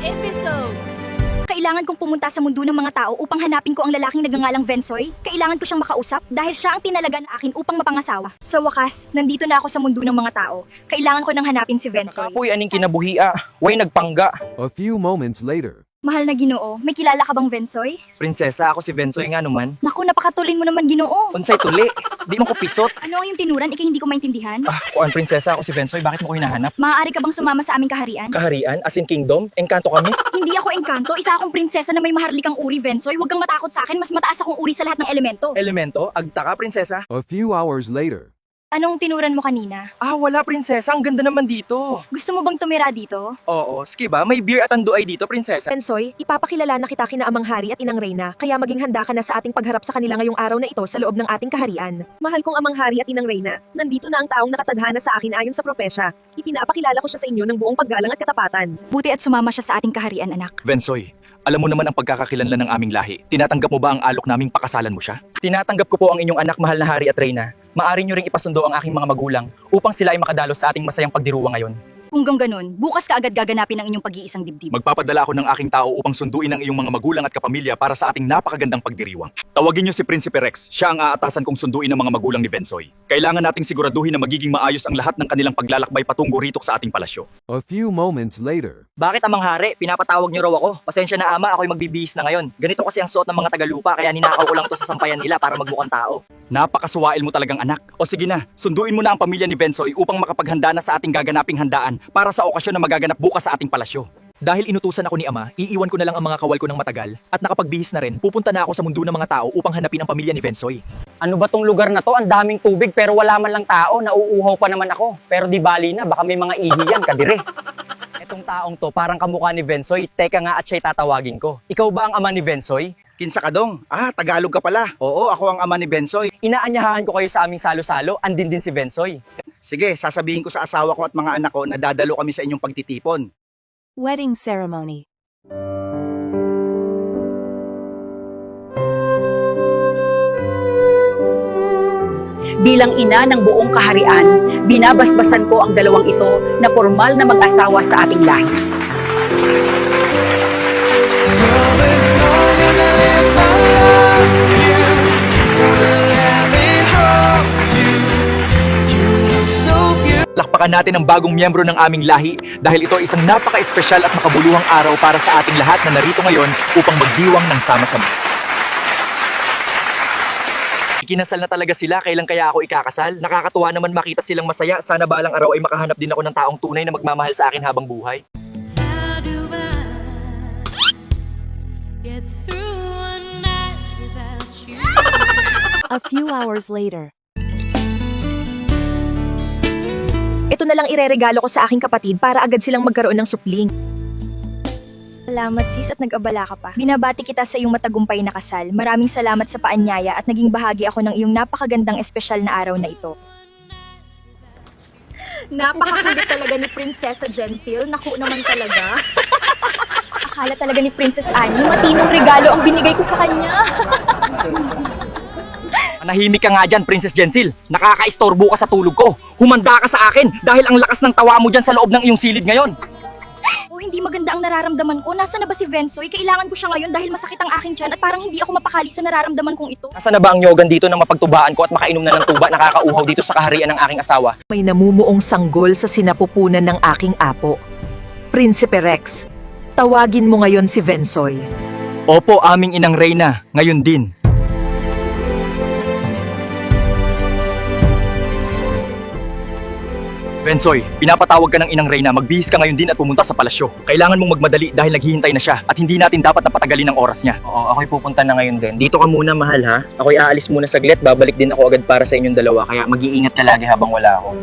episode! Kailangan kong pumunta sa mundo ng mga tao upang hanapin ko ang lalaking nagngangalang Vensoy. Kailangan ko siyang makausap dahil siya ang tinalaga na akin upang mapangasawa. Sa wakas, nandito na ako sa mundo ng mga tao. Kailangan ko nang hanapin si Vensoy. Kapoy, aning kinabuhia. Way nagpangga. A few moments later. Mahal na Ginoo, may kilala ka bang Vensoy? Prinsesa, ako si Vensoy nga naman. Naku, napakatulin mo naman Ginoo. Unsay tuli? Di mo ko pisot. Ano ang yung tinuran? Ikay hindi ko maintindihan. Kuan prinsesa, ako si Vensoy. Bakit mo ko hinahanap? Maaari ka bang sumama sa aming kaharian? Kaharian? As in kingdom? Engkanto ka, miss? Hindi ako engkanto, isa akong prinsesa na may maharlikang uri, Vensoy. Huwag kang matakot sa akin, mas mataas akong uri sa lahat ng elemento. Elemento? Agta ka, prinsesa? A few hours later. Anong tinuran mo kanina? Wala, prinsesa. Ang ganda naman dito. Gusto mo bang tumira dito? Oo, ski ba? May beer at anduay dito, prinsesa. Vensoy, ipapakilala na kita kina Amang Hari at Inang Reyna, kaya maging handa ka na sa ating pagharap sa kanila ngayong araw na ito sa loob ng ating kaharian. Mahal kong Amang Hari at Inang Reyna, nandito na ang taong nakatadhana sa akin ayon sa propesya. Ipinapakilala ko siya sa inyo ng buong paggalang at katapatan. Buti at sumama siya sa ating kaharian, anak. Vensoy, alam mo naman ang pagkakakilanlan ng aming lahi. Tinatanggap mo ba ang alok naming pakasalan mo siya? Tinatanggap ko po ang inyong anak, mahal na Hari at Reyna. Maari nyo ring ipasundo ang aking mga magulang upang sila ay makadalo sa ating masayang pagdiruwa ngayon. Kung ganun, bukas ka agad gaganapin ang inyong pag-iisang dibdib. Magpapadala ako ng aking tao upang sunduin ang iyong mga magulang at kapamilya para sa ating napakagandang pagdiriwang. Tawagin niyo si Prinsipe Rex. Siya ang aatasan kong sunduin ng mga magulang ni Vensoy. Kailangan nating siguraduhin na magiging maayos ang lahat ng kanilang paglalakbay patungo rito sa ating palasyo. A few moments later. Bakit, Amang Hari? Pinapatawag niyo raw ako. Pasensya na, Ama. Ako'y magbibihis na ngayon. Ganito kasi ang suot ng mga tagalupa, kaya ninakaw ko lang to sa sampayan nila para magmukhang tao. Napakasuwail mo talagang anak. O sige na, sunduin mo na ang pamilya ni Vensoy upang makapaghanda na sa ating gaganaping handaan para sa okasyon na magaganap bukas sa ating palasyo. Dahil inutusan ako ni Ama, iiwan ko na lang ang mga kawal ko ng matagal at nakapagbihis na rin, pupunta na ako sa mundo ng mga tao upang hanapin ang pamilya ni Vensoy. Ano ba tong lugar na to? Ang daming tubig pero wala man lang tao. Nauuhaw pa naman ako. Pero di bali na, baka may mga ihi yan, kadire. Etong taong to, parang kamukha ni Vensoy. Teka nga at siya'y tatawagin ko. Ikaw ba ang ama ni Vensoy? Kinsa ka dong? Tagalog ka pala. Oo, ako ang ama ni Vensoy. Inaanyahan ko kayo sa aming salo-salo. Andin din si Vensoy. Sige, sasabihin ko sa asawa ko at mga anak ko na dadalo kami sa inyong pagtitipon. Wedding ceremony. Bilang ina ng buong kaharian, binabasbasan ko ang dalawang ito na formal na mag-asawa sa ating lahi. Lakpakan natin ang bagong miyembro ng aming lahi dahil ito ay isang napaka-espesyal at makabuluhang araw para sa ating lahat na narito ngayon upang magdiwang ng sama-sama. Ikinasal na talaga sila, kailan kaya ako ikakasal? Nakakatuwa naman makita silang masaya. Sana balang araw ay makahanap din ako ng taong tunay na magmamahal sa akin habang buhay. A few hours later. Ito na lang ireregalo ko sa aking kapatid para agad silang magkaroon ng supling. Salamat sis at nag-abala ka pa. Binabati kita sa iyong matagumpay na kasal. Maraming salamat sa paanyaya at naging bahagi ako ng iyong napakagandang espesyal na araw na ito. Napakakulit talaga ni Prinsesa Jensil. Naku naman talaga. Akala talaga ni Princess Annie, matinong regalo ang binigay ko sa kanya. Manahimik ka nga dyan, Princess Jensil. Nakaka-istorbo ka sa tulog ko. Humanda ka sa akin dahil ang lakas ng tawa mo dyan sa loob ng iyong silid ngayon. Hindi maganda ang nararamdaman ko. Nasaan na ba si Vensoy? Kailangan ko siya ngayon dahil masakit ang aking tiyan at parang hindi ako mapakali sa nararamdaman kong ito. Nasaan na ba ang nyogan dito na mapagtubaan ko at makainom na ng tuba nakakauhaw dito sa kaharian ng aking asawa? May namumuong sanggol sa sinapupunan ng aking apo. Prinsipe Rex, tawagin mo ngayon si Vensoy. Opo, aming Inang Reyna. Ngayon din. Vensoy, pinapatawag ka ng Inang Reyna. Magbihis ka ngayon din at pumunta sa palasyo. Kailangan mong magmadali dahil naghihintay na siya at hindi natin dapat na patagalin ang oras niya. Oo, ako'y pupunta na ngayon din. Dito ka muna, mahal ha. Ako'y aalis muna saglit. Babalik din ako agad para sa inyong dalawa. Kaya mag-iingat ka lagi habang wala ako.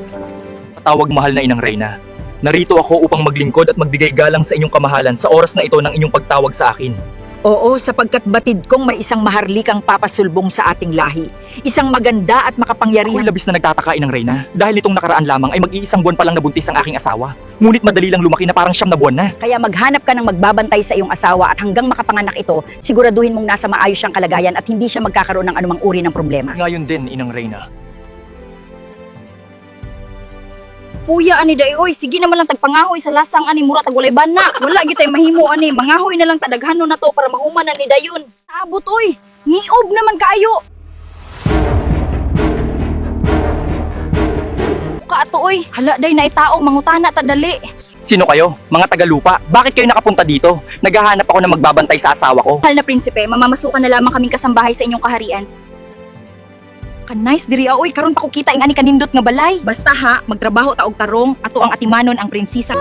Patawag mahal na Inang Reyna. Narito ako upang maglingkod at magbigay galang sa inyong kamahalan sa oras na ito ng inyong pagtawag sa akin. Oo, sapagkat batid kong may isang maharlikang papasulbong sa ating lahi. Isang maganda at Ako'y makapangyarihan. labis na nagtataka, Inang Reyna. Dahil itong nakaraan lamang ay mag-iisang buwan pa lang nabuntis ang aking asawa. Ngunit madali lang lumaki na parang 9 na buwan na. Kaya maghanap ka ng magbabantay sa iyong asawa at hanggang makapanganak ito, siguraduhin mong nasa maayos siyang kalagayan at hindi siya magkakaroon ng anumang uri ng problema. Ngayon din, Inang Reyna. Puya ani day oy, sige naman lang tagpangahoy sa lasang ani mura tag walay bana. Wala gitay mahimo ani, mangahoy na lang tadaghano na to para mahuman na ni dayon. Abot oy, ngiob naman kaayo. Kaato oy, hala day na itao mangutana ta dali. Sino kayo? Mga tagalupa. Bakit kayo nakapunta dito? Naghahanap ako ng magbabantay sa asawa ko. Mahal na prinsipe, mamamasukan na lamang kaming kasambahay sa inyong kaharian. Ka-nice diri oy, karon pa ko kita ing ani kanindot nga balay. Basta ha, magtrabaho ta og tarong, ato ang atimanon ang prinsesa.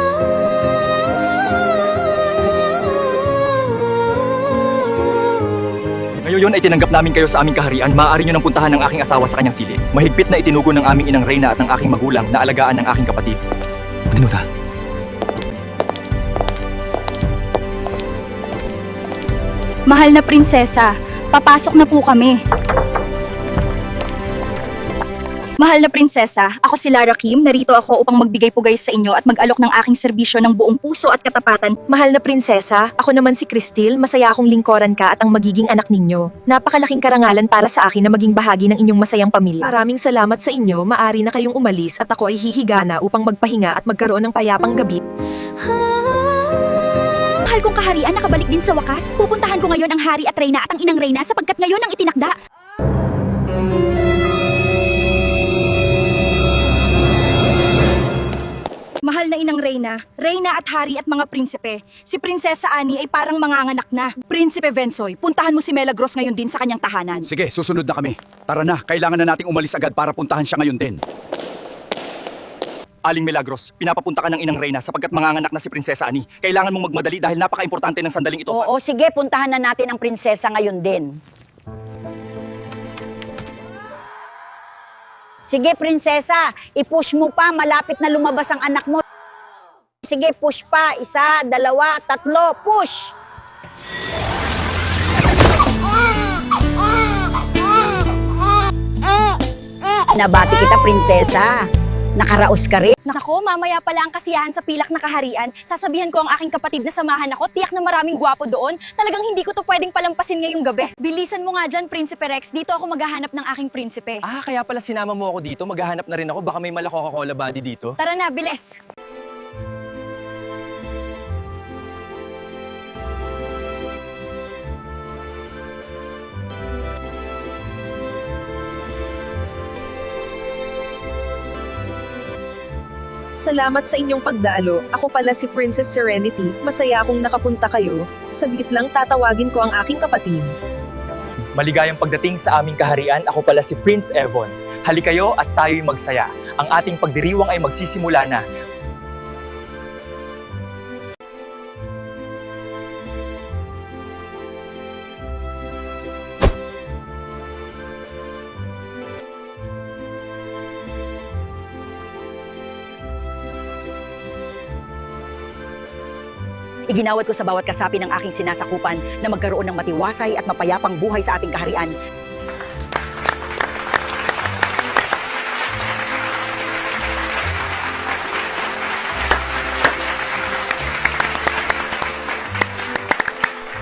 Ngayon ay tinanggap namin kayo sa aming kaharian. Maaari nyo nang puntahan ang aking asawa sa kanyang silid. Mahigpit na itinugo ng aming inang Reyna at ng aking magulang na alagaan ng aking kapatid. Magnuda. Mahal na prinsesa, papasok na po kami. Mahal na prinsesa, ako si Lara Kim. Narito ako upang magbigay pugay sa inyo at mag-alok ng aking serbisyo ng buong puso at katapatan. Mahal na prinsesa, ako naman si Cristil, masaya akong lingkoran ka at ang magiging anak ninyo. Napakalaking karangalan para sa akin na maging bahagi ng inyong masayang pamilya. Maraming salamat sa inyo, maari na kayong umalis at ako ay hihiga na upang magpahinga at magkaroon ng payapang gabi. Mahal kong kaharian, nakabalik din sa wakas. Pupuntahan ko ngayon ang hari at reyna at ang inang reyna sapagkat ngayon ang itinakda. Mahal na inang reyna, reyna at hari at mga prinsipe. Si Prinsesa Annie ay parang manganganak na. Prinsipe Vensoy, puntahan mo si Melagros ngayon din sa kanyang tahanan. Sige, susunod na kami. Tara na, kailangan na nating umalis agad para puntahan siya ngayon din. Aling Milagros, pinapapunta ka ng inang Reyna sapagkat manganganak na si Prinsesa Annie. Kailangan mong magmadali dahil napaka-importante ng sandaling ito. Oo, sige, puntahan na natin ang prinsesa ngayon din. Sige, prinsesa, i-push mo pa, malapit na lumabas ang anak mo. Sige, push pa. 1, 2, 3, push! Nabati kita, prinsesa. Nakaraos ka rin. Nako, mamaya pala ang kasiyahan sa pilak na kaharian. Sasabihan ko ang aking kapatid na samahan ako. Tiyak na maraming gwapo doon. Talagang hindi ko to pwedeng palampasin ngayong gabi. Bilisan mo nga dyan, Prinsipe Rex. Dito ako maghahanap ng aking prinsipe. Ah, kaya pala sinama mo ako dito. Maghahanap na rin ako. Baka may mala Coca-Cola body dito. Tara na, bilis. Salamat sa inyong pagdalo. Ako pala si Princess Serenity. Masaya akong nakapunta kayo. Saglit lang tatawagin ko ang aking kapatid. Maligayang pagdating sa aming kaharian. Ako pala si Prince Evon. Halikayo at tayo'y magsaya. Ang ating pagdiriwang ay magsisimula na. Iginawad ko sa bawat kasapi ng aking sinasakupan na magkaroon ng matiwasay at mapayapang buhay sa ating kaharian.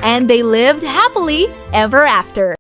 And they lived happily ever after.